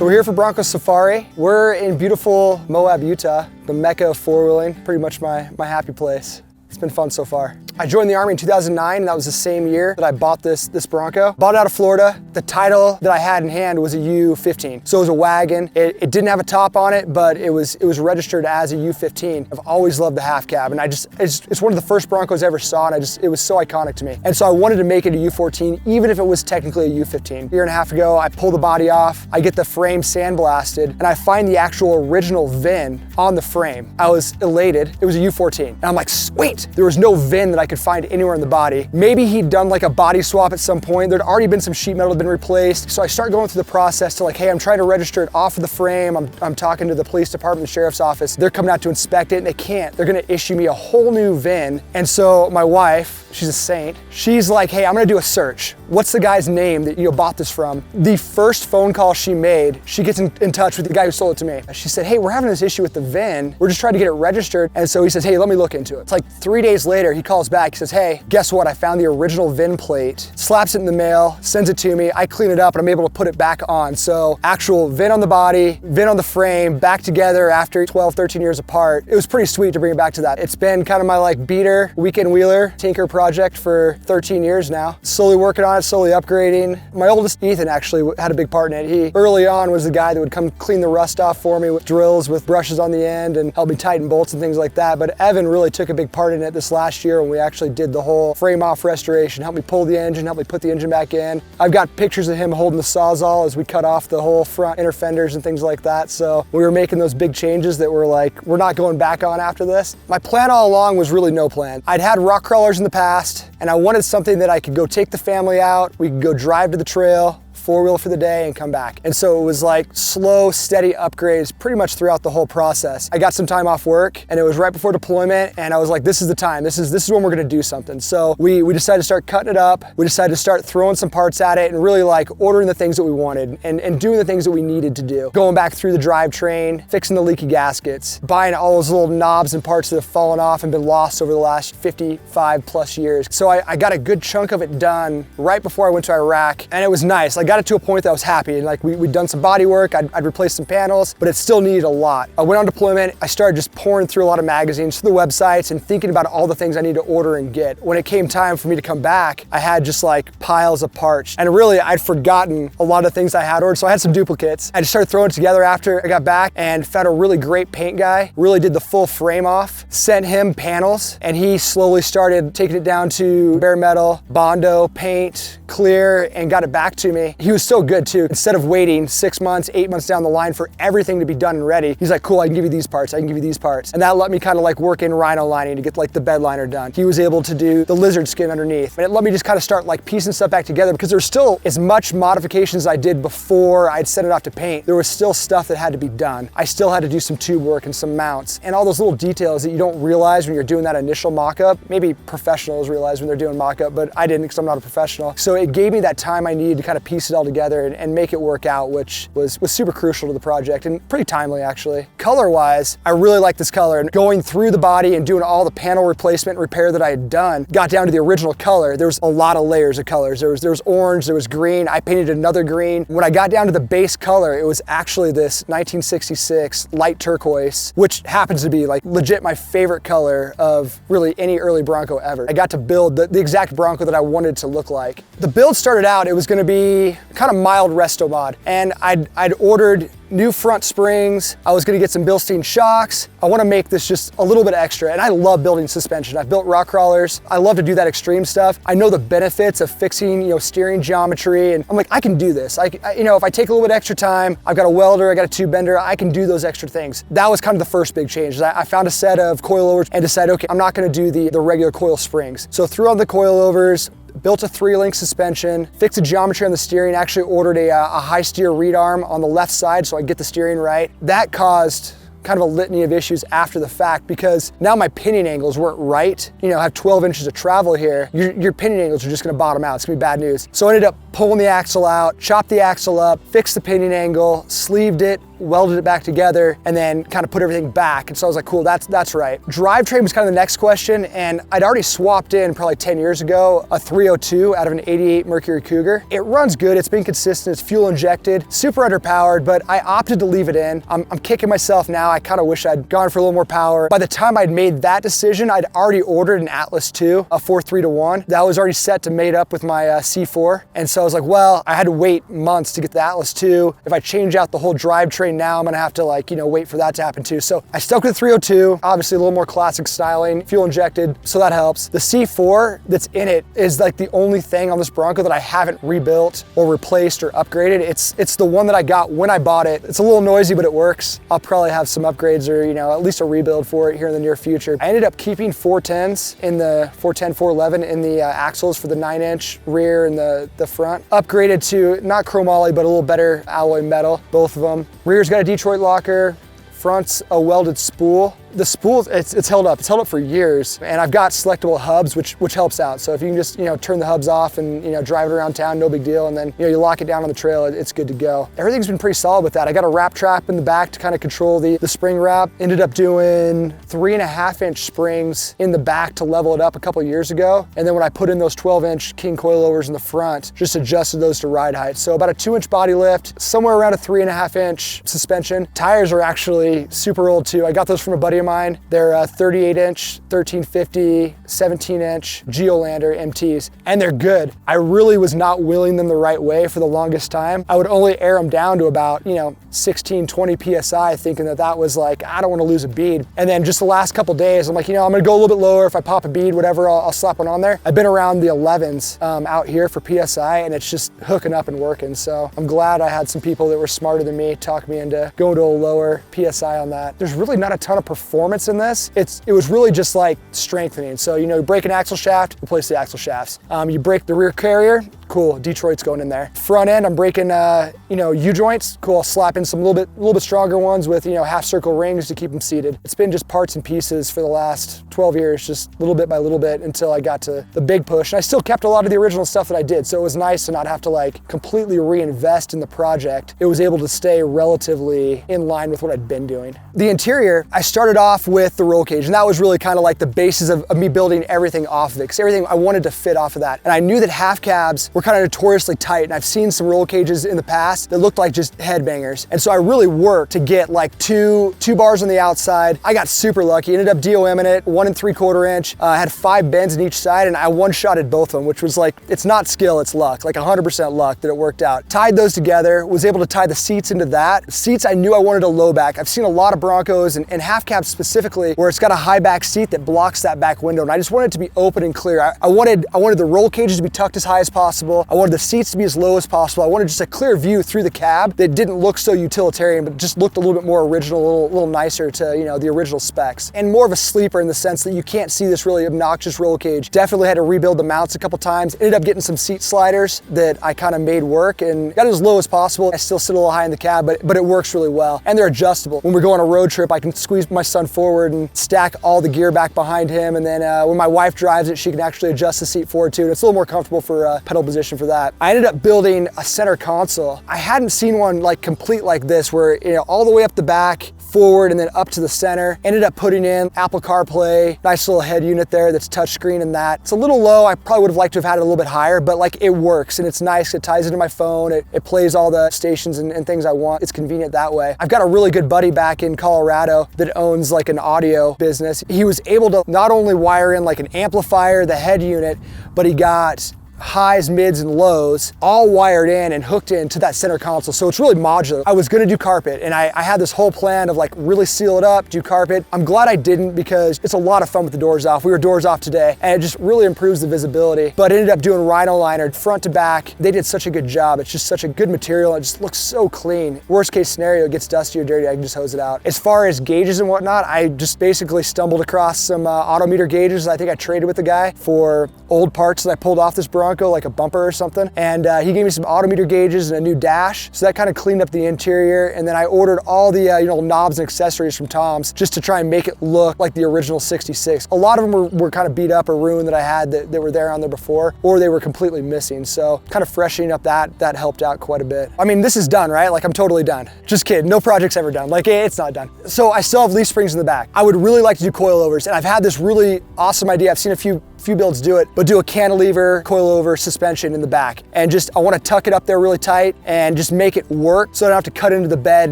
So we're here for Bronco Safari. We're in beautiful Moab, Utah, the mecca of four-wheeling, pretty much my happy place. It's been fun so far. I joined the Army in 2009, and that was the same year that I bought this Bronco. Bought it out of Florida. The title that I had in hand was a U15. So it was a wagon. It didn't have a top on it, but it was registered as a U15. I've always loved the half cab, and it's one of the first Broncos I ever saw, and it was so iconic to me. And so I wanted to make it a U14, even if it was technically a U15. A year and a half ago, I pull the body off, I get the frame sandblasted, and I find the actual original VIN on the frame. I was elated. It was a U14. And I'm like, sweet! There was no VIN that I could find anywhere in the body. Maybe he'd done like a body swap at some point. There'd already been some sheet metal that had been replaced. So I start going through the process to like, hey, I'm trying to register it off of the frame. I'm talking to the police department, the sheriff's office. They're coming out to inspect it and they can't. They're gonna issue me a whole new VIN. And so my wife, she's a saint, she's like, hey, I'm gonna do a search. What's the guy's name that you bought this from? The first phone call she made, she gets in touch with the guy who sold it to me. She said, hey, we're having this issue with the VIN. We're just trying to get it registered. And so he says, hey, let me look into it. It's like 3 days later, he calls back, he says, hey, guess what? I found the original VIN plate, slaps it in the mail, sends it to me. I clean it up and I'm able to put it back on. So actual VIN on the body, VIN on the frame, back together after 12, 13 years apart. It was pretty sweet to bring it back to that. It's been kind of my like beater, weekend wheeler, tinker project for 13 years now. Slowly working on it, slowly upgrading. My oldest, Ethan, actually had a big part in it. He early on was the guy that would come clean the rust off for me with drills with brushes on the end and help me tighten bolts and things like that. But Evan really took a big part in it this last year when we actually did the whole frame off restoration, helped me pull the engine, helped me put the engine back in. I've got pictures of him holding the Sawzall as we cut off the whole front inner fenders and things like that. So we were making those big changes that were like, we're not going back on after this. My plan all along was really no plan. I'd had rock crawlers in the past and I wanted something that I could go take the family out, we could go drive to the trail, four-wheel for the day and come back. And so it was like slow, steady upgrades pretty much throughout the whole process. I got some time off work and it was right before deployment and I was like, this is the time. This is when we're gonna do something. So we decided to start cutting it up. We decided to start throwing some parts at it and really like ordering the things that we wanted and doing the things that we needed to do. Going back through the drivetrain, fixing the leaky gaskets, buying all those little knobs and parts that have fallen off and been lost over the last 55 plus years. So I got a good chunk of it done right before I went to Iraq and it was nice. I got it to a point that I was happy and like we'd done some body work, I'd replaced some panels, but it still needed a lot. I went on deployment, I started just pouring through a lot of magazines, through the websites and thinking about all the things I need to order and get. When it came time for me to come back, I had just like piles of parts and really I'd forgotten a lot of things I had ordered, so I had some duplicates. I just started throwing it together after I got back and found a really great paint guy, really did the full frame off, sent him panels and he slowly started taking it down to bare metal, Bondo, paint, clear, and got it back to me. He was so good too. Instead of waiting 6 months, 8 months down the line for everything to be done and ready, he's like, cool, I can give you these parts, I can give you these parts. And that let me kind of like work in rhino lining to get like the bed liner done. He was able to do the lizard skin underneath. And it let me just kind of start like piecing stuff back together because there's still as much modifications as I did before I'd sent it off to paint. There was still stuff that had to be done. I still had to do some tube work and some mounts and all those little details that you don't realize when you're doing that initial mock-up. Maybe professionals realize when they're doing mock-up, but I didn't because I'm not a professional. So it gave me that time I needed to kind of piece it all together and make it work out, which was super crucial to the project and pretty timely actually. Color-wise, I really like this color and going through the body and doing all the panel replacement and repair that I had done, got down to the original color. There was a lot of layers of colors. There was orange, there was green, I painted another green. When I got down to the base color, it was actually this 1966 light turquoise, which happens to be like legit my favorite color of really any early Bronco ever. I got to build the exact Bronco that I wanted to look like. The build started out, it was gonna be kind of mild resto mod. And I'd ordered new front springs. I was gonna get some Bilstein shocks. I wanna make this just a little bit extra. And I love building suspension. I've built rock crawlers. I love to do that extreme stuff. I know the benefits of fixing, steering geometry. And I'm like, I can do this. If I take a little bit extra time, I've got a welder, I got a tube bender, I can do those extra things. That was kind of the first big change. I found a set of coilovers and decided, okay, I'm not gonna do the regular coil springs. So threw on the coilovers, built a 3-link suspension, fixed the geometry on the steering, actually ordered a high steer reed arm on the left side so I get the steering right. That caused kind of a litany of issues after the fact because now my pinion angles weren't right. I have 12 inches of travel here. Your pinion angles are just gonna bottom out. It's gonna be bad news. So I ended up pulling the axle out, chopped the axle up, fixed the pinion angle, sleeved it, welded it back together, and then kind of put everything back. And so I was like, cool, that's right. Drivetrain was kind of the next question, and I'd already swapped in probably 10 years ago a 302 out of an 88 Mercury Cougar. It runs good, it's been consistent, it's fuel injected, super underpowered, but I opted to leave it in. I'm kicking myself now. I kind of wish I'd gone for a little more power. By the time I'd made that decision, I'd already ordered an Atlas II, a 4.3-to-1. That was already set to mate up with my C4. And so I was like, well, I had to wait months to get the Atlas II. If I change out the whole drivetrain now, I'm gonna have to wait for that to happen too. So I stuck with the 302, obviously a little more classic styling, fuel injected, so that helps. The C4 that's in it is like the only thing on this Bronco that I haven't rebuilt or replaced or upgraded. It's the one that I got when I bought it. It's a little noisy, but it works. I'll probably have some upgrades or, at least a rebuild for it here in the near future. I ended up keeping 410s in the 410, 411 in the axles for the 9-inch rear and the front. Upgraded to not chromoly, but a little better alloy metal, both of them. Rear's got a Detroit locker, front's a welded spool. The spool, it's held up. It's held up for years, and I've got selectable hubs, which helps out. So if you can just turn the hubs off and drive it around town, no big deal. And then you lock it down on the trail, it's good to go. Everything's been pretty solid with that. I got a wrap trap in the back to kind of control the spring wrap. Ended up doing 3.5-inch springs in the back to level it up a couple years ago. And then when I put in those 12-inch King coilovers in the front, just adjusted those to ride height. So about a 2-inch body lift, somewhere around a 3.5-inch suspension. Tires are actually super old too. I got those from a buddy of mine. They're 38-inch, 1350, 17-inch Geolander MTs, and they're good. I really was not wheeling them the right way for the longest time. I would only air them down to about 16, 20 PSI, thinking that was like, I don't want to lose a bead. And then just the last couple days, I'm like, I'm gonna go a little bit lower. If I pop a bead, whatever, I'll slap one on there. I've been around the 11s out here for PSI, and it's just hooking up and working. So I'm glad I had some people that were smarter than me talk me into going to a lower PSI on that. There's really not a ton of performance in this. It was really just like strengthening. So you break an axle shaft, replace the axle shafts. You break the rear carrier, cool, Detroit's going in there. Front end, I'm breaking U-joints, cool, I'll slap in some little bit stronger ones with half circle rings to keep them seated. It's been just parts and pieces for the last 12 years, just little bit by little bit until I got to the big push. And I still kept a lot of the original stuff that I did, so it was nice to not have to completely reinvest in the project. It was able to stay relatively in line with what I'd been doing. The interior, I started off with the roll cage, and that was really kind of like the basis of me building everything off of it, because everything I wanted to fit off of that. And I knew that half cabs were kind of notoriously tight, and I've seen some roll cages in the past that looked like just headbangers. And so I really worked to get two bars on the outside. I got super lucky, ended up DOM-ing it, 1 3/4 inch. I had 5 bends in each side, and I one-shotted both of them, which was it's not skill, it's luck, 100% luck that it worked out. Tied those together, was able to tie the seats into that. Seats I knew I wanted a low back. I've seen a lot of Broncos and half cabs specifically where it's got a high back seat that blocks that back window, and I just wanted it to be open and clear. I wanted the roll cages to be tucked as high as possible. I wanted the seats to be as low as possible. I wanted just a clear view through the cab that didn't look so utilitarian, but just looked a little bit more original, a little nicer to the original specs. And more of a sleeper in the sense that you can't see this really obnoxious roll cage. Definitely had to rebuild the mounts a couple times. Ended up getting some seat sliders that I kind of made work and got it as low as possible. I still sit a little high in the cab, but it works really well. And they're adjustable. When we go on a road trip, I can squeeze my son forward and stack all the gear back behind him. And then when my wife drives it, she can actually adjust the seat forward too. And it's a little more comfortable for pedal position for that. I ended up building a center console. I hadn't seen one complete like this where all the way up the back, forward, and then up to the center. Ended up putting in Apple CarPlay, nice little head unit there that's touchscreen and that. It's a little low. I probably would have liked to have had it a little bit higher, but it works and it's nice. It ties into my phone. It plays all the stations and things I want. It's convenient that way. I've got a really good buddy back in Colorado that owns an audio business. He was able to not only wire in an amplifier, the head unit, but he got highs, mids, and lows all wired in and hooked into that center console. So it's really modular. I was gonna do carpet, and I had this whole plan of really seal it up, do carpet. I'm glad I didn't, because it's a lot of fun with the doors off. We were doors off today, and it just really improves the visibility. But I ended up doing rhino liner front to back. They did such a good job. It's just such a good material. It just looks so clean. Worst case scenario, it gets dusty or dirty, I can just hose it out. As far as gauges and whatnot, I just basically stumbled across some Autometer gauges. I think I traded with the guy for old parts that I pulled off this Bronco. Bronco, like a bumper or something. And he gave me some autometer gauges and a new dash. So that kind of cleaned up the interior. And then I ordered all the knobs and accessories from Tom's just to try and make it look like the original 66. A lot of them were kind of beat up or ruined that I had that were there on there before, or they were completely missing. So kind of freshening up that helped out quite a bit. I mean, this is done, right? Like I'm totally done. Just kidding, no project's ever done. Like it's not done. So I still have leaf springs in the back. I would really like to do coilovers, and I've had this really awesome idea. I've seen a few builds do it, but do a cantilever coilover suspension in the back. And just, I want to tuck it up there really tight and just make it work so I don't have to cut into the bed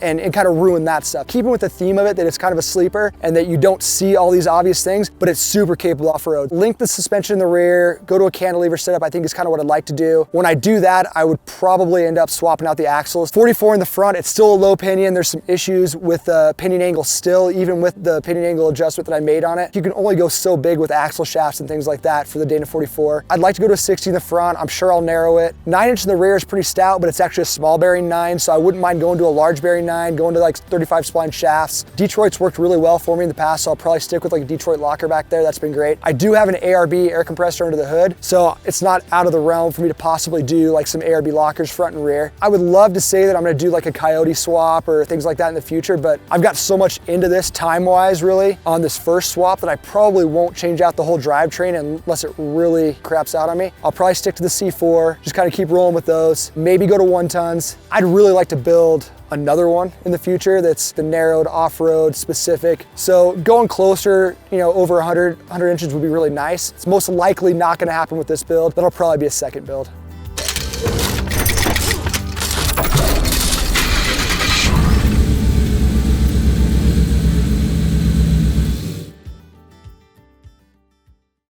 and kind of ruin that stuff. Keeping with the theme of it, that it's kind of a sleeper and that you don't see all these obvious things, but it's super capable off-road. Link the suspension in the rear, go to a cantilever setup, I think is kind of what I'd like to do. When I do that, I would probably end up swapping out the axles. 44 in the front, it's still a low pinion. There's some issues with the pinion angle still, even with the pinion angle adjustment that I made on it. You can only go so big with axle shafts and things like that for the Dana 44. I'd like to go to a 60 in the front. I'm sure I'll narrow it. 9-inch in the rear is pretty stout, but it's actually a small bearing 9, so I wouldn't mind going to a large bearing 9, going to like 35 spline shafts. Detroit's worked really well for me in the past, so I'll probably stick with like a Detroit locker back there. That's been great. I do have an ARB air compressor under the hood, so it's not out of the realm for me to possibly do like some ARB lockers front and rear. I would love to say that I'm gonna do like a Coyote swap or things like that in the future, but I've got so much into this time-wise really on this first swap that I probably won't change out the whole drivetrain unless it really craps out on me. I'll probably stick to the C4, just kind of keep rolling with those, maybe go to 1-tons. I'd really like to build another one in the future that's the narrowed off-road specific. So going closer, over 100 inches would be really nice. It's most likely not gonna happen with this build. That'll probably be a second build.